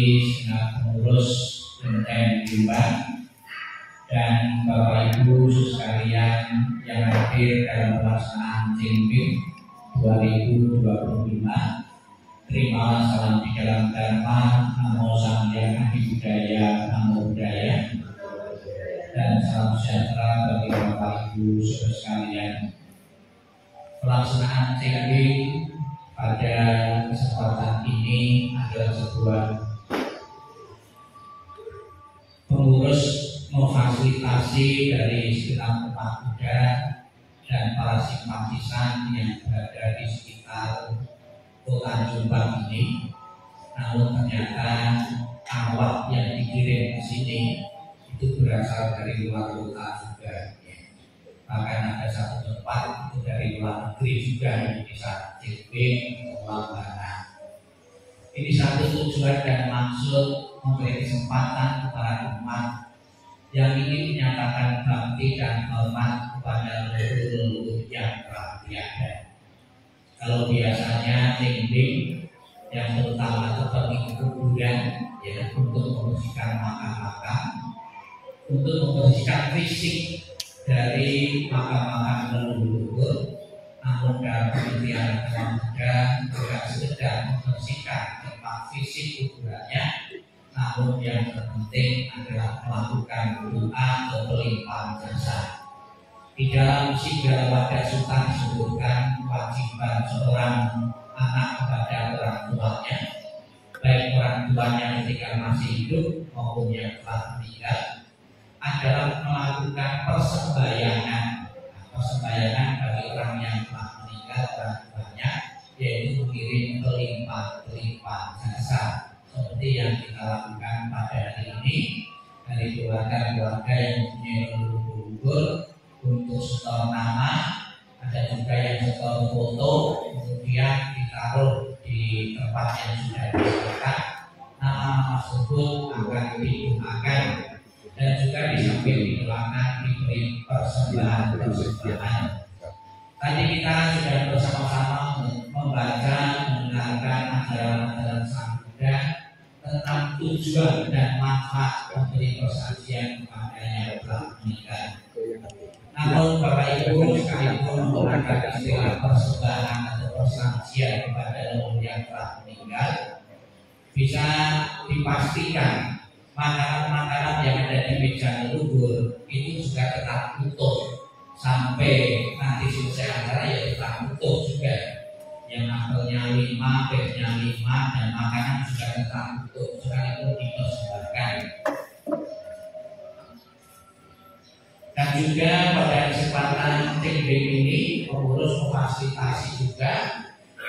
segenap pengurus Kelenteng Jombang dan Bapak Ibu sekalian yang hadir dalam pelaksanaan Cengping 2025. Terimalah salam di dalam Dharma, Namo Samyang Adi Budaya, Namo Budaya, dan salam sejahtera bagi Bapak Ibu sekalian. Pelaksanaan Cengping pada kesempatan ini adalah sebuah pengurus memfasilitasi dari segenap umat Buddha dan para simpatisan yang berada di sekitar kota Jombang ini. Namun ternyata awak yang dikirim ke sini itu berasal dari luar kota juga. Bahkan ada satu tempat itu dari luar negeri juga, yang bisa Cengping, Mana. Ini satu tujuan dan maksud memberi kesempatan kepada umat yang ingin menyatakan bakti dan hormat kepada leluhur yang telah tiada. Kalau biasanya Cengping yang terutama seperti kuburan, ya, untuk membersihkan makam-makam, untuk membersihkan fisik dari makam-makam leluhur, namun dalam penelitian dalam Buddha juga sekedar membersihkan tempat fisik kuburannya, namun yang terpenting adalah melakukan doa berlimpah jasa. Di dalam Sigala Wada Sutta disebutkan kewajiban seorang anak kepada orang tuanya, baik orang tuanya ketika masih hidup maupun yang telah meninggal, adalah melakukan persembahyangan bagi orang yang telah meninggal orang tuanya, yaitu mengirim berlimpah jasa seperti yang kita lakukan pada hari ini dari keluarga-keluarga yang mempunyai leluhur untuk setor nama, ada juga yang setor foto, kemudian ditaruh di tempat yang sudah disediakan, nama tersebut akan digunakan. Dan juga di samping di belakang diberi persembahan. Tadi kita sudah bersama-sama membaca, mendengarkan ajaran-ajaran Sang Buddha tentang tujuan dan manfaat memberi persaksian kepada yang telah meninggal. Namun Bapak Ibu sekalipun menggunakan istilah persembahan atau persaksian kepada leluhur yang telah meninggal, bisa dipastikan makanan-makanan yang ada di meja leluhur itu juga tetap utuh sampai nanti selesai acara, ya tetap utuh juga. Yang apelnya 5, pesnya 5, dan makanan juga tetap utuh sekalipun dipersembahkan. Dan juga pada kesempatan Cengping ini pengurus memfasilitasi juga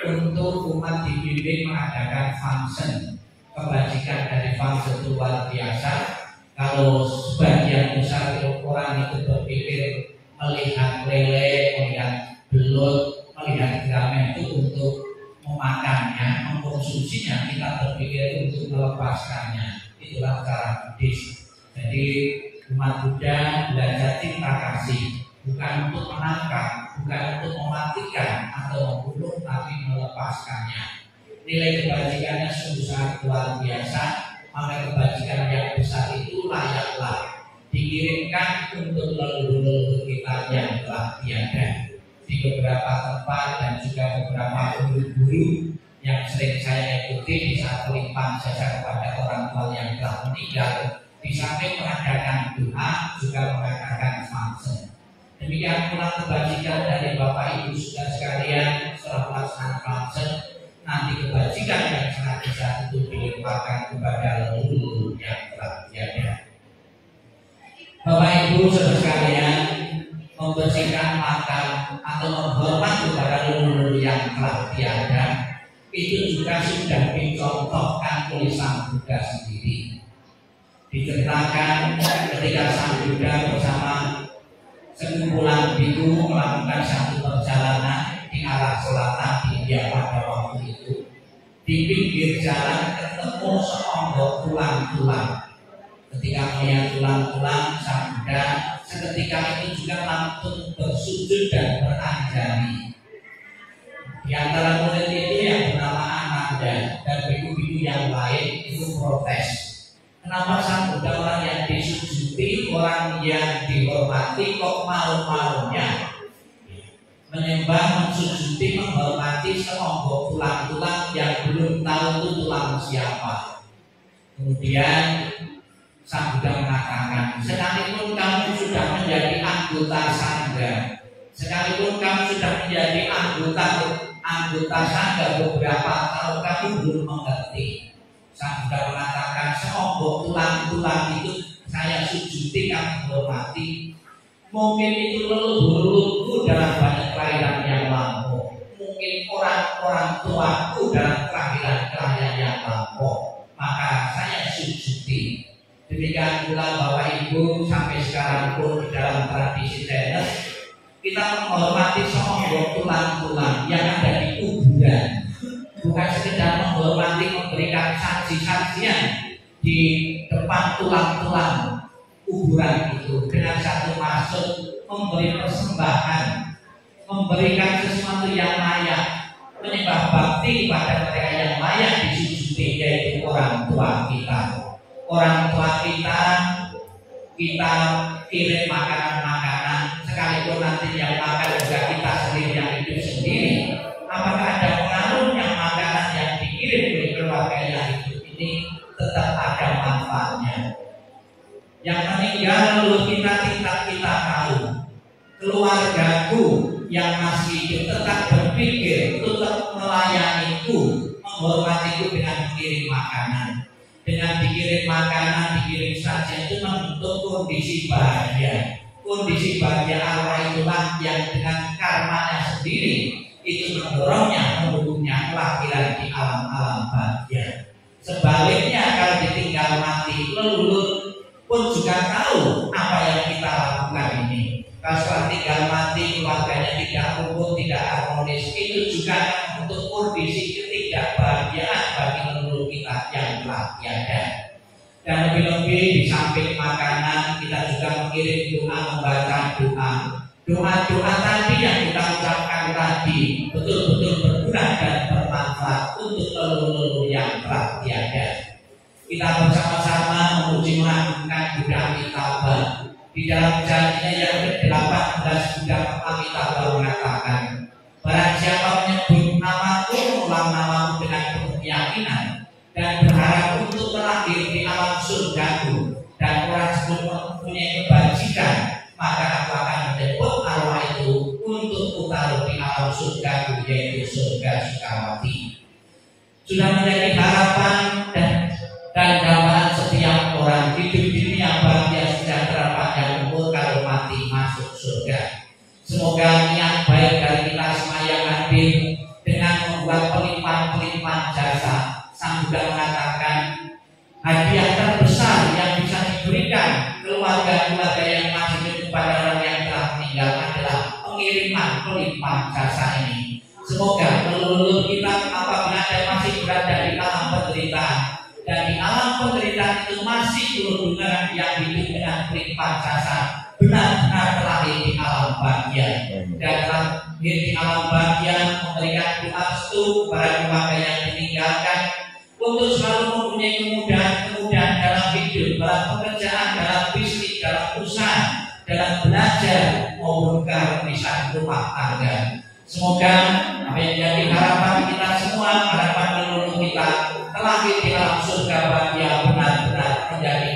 untuk umat dibimbing mengadakan function kebajikan dari fase itu luar biasa. Kalau sebagian besar orang itu berpikir melihat lele, melihat belut, melihat gamen itu untuk memakannya, mengkonsumsinya, kita berpikir untuk melepaskannya. Itulah cara Buddhis. Jadi umat Buddha belajar cinta kasih, bukan untuk menangkap, bukan untuk mematikan atau membunuh, tapi melepaskannya. Nilai kebajikannya sungguh sangat luar biasa, maka kebajikan yang besar itu layaklah dikirimkan untuk leluhur kita yang telah tiada. Di beberapa tempat dan juga beberapa guru-guru yang sering saya ikuti di saat pelimpahan jasa kepada orang tua yang telah meninggal, di samping mengadakan doa juga mengadakan function. Demikian pula kebajikan dari Bapak Ibu saudara sekalian setelah pelaksanaan function, nanti kebajikan yang sangat besar itu dilimpahkan kepada leluhur yang telah tiada. Bapak Ibu saudara sekalian, membersihkan makam atau menghormat kepada leluhur yang telah tiada itu juga sudah dicontohkan oleh Sang Buddha sendiri. Diceritakan ketika Sang Buddha bersama sekumpulan biku melakukan satu perjalanan di arah selatan di India pada waktu itu. Di pinggir jalan ketemu seonggok tulang-tulang. Ketika melihat tulang-tulang, Sang Buddha seketika itu juga langsung bersujud dan beranjani. Di antara murid itu yang bernama Ananda dan biku-biku yang lain itu kenapa sambutan orang yang disujudi, orang yang dihormati kok malu-malunya menyembah, mensujudi, menghormati seonggok tulang-tulang yang belum tahu itu tulang siapa. Kemudian sang Buddha mengatakan, sekalipun kamu sudah menjadi anggota sangga, sekalipun kamu sudah menjadi anggota sangga beberapa tahun, kamu belum mengerti. Sang Buddha mengatakan, seonggok tulang-tulang itu saya sujudi, kamu hormati. Mungkin itu leluhurku dalam banyak kelahiran yang lampau, mungkin orang-orang tuaku dalam kelahiran yang lampau, maka saya sujudi. Demikian pula Bapak Ibu, sampai sekarang pun di dalam tradisi Chinese kita menghormati seonggok tulang-tulang yang ada di kuburan, bukan sekedar menghormati, memberikan saksi-saksian di depan tulang-tulang kuburan itu dengan satu maksud memberi persembahan, memberikan sesuatu yang layak, menyembah bakti kepada mereka yang layak disujudi, yaitu orang tua kita. Orang tua kita kirim makanan-makanan, sekalipun nanti yang makan juga kita sendiri yang hidup sendiri. Apakah ada pengaruhnya makanan yang dikirim oleh keluarga yang hidup ini tetap ada manfaatnya? Yang meninggal leluhur kita kita tahu. Keluargaku yang masih hidup tetap berpikir, tetap melayaniku, menghormatiku dengan mengirim makanan. Dengan dikirim makanan, dikirim saja itu membentuk kondisi bahagia. Kondisi bahagia Allah itulah yang dengan karmanya sendiri itu mendorongnya, mendukungnya kelahiran di alam-alam bahagia. Sebaliknya kalau ditinggal mati, leluhur pun juga tahu apa yang kita lakukan ini. Kalau setelah tinggal mati, keluarganya tidak rukun, tidak harmonis, itu juga untuk kondisi ketidakbahagiaan bagi leluhur kita yang telah tiada. Dan lebih-lebih di samping makanan, kita juga mengirim doa, membaca doa. Doa-doa tadi yang kita ucapkan tadi betul-betul berguna dan bermanfaat untuk leluhur yang telah tiada. Kita bersama-sama memuji mengagungkan Buddha Amitabha. Di dalam janjinya yang ke-18 Buddha Amitabha mengatakan, barang siapa menyebut namaku, mengulang namamu dengan penuh keyakinan dan berharap untuk terlahir di alam surgaku, dan orang tersebut mempunyai kebajikan, maka aku akan menyebut arwah itu untuk taruh di alam surgaku, yaitu surga Sukawati. Sudah menjadi harapan dan dambaan setiap orang hidup di dunia bahagia sejahtera panjang umur kalau mati masuk surga. Semoga niat baik dari kita semua yang hadir dengan membuat pelimpahan-pelimpahan jasa. Sang Buddha mengatakan hadiah terbesar yang bisa diberikan keluarga-keluarga yang masih hidup kepada orang yang telah meninggal adalah pengiriman pelimpahan jasa ini. Semoga leluhur kita apabila masih berada di alam penderitaan, dan di alam penderitaan itu masih berhubungan yang hidup dengan pelimpahan jasa, benar-benar terlahir di alam bahagia. Dan terlahir di alam bahagia memberikan doa restu kepada keluarga yang ditinggalkan untuk selalu mempunyai kemudahan dalam hidup, dalam pekerjaan, dalam bisnis, dalam usaha, dalam belajar maupun keharmonisan rumah tangga. Semoga apa yang jadi harapan kita semua, harapan leluhur kita terlahir di alam surga bahagia benar-benar menjadi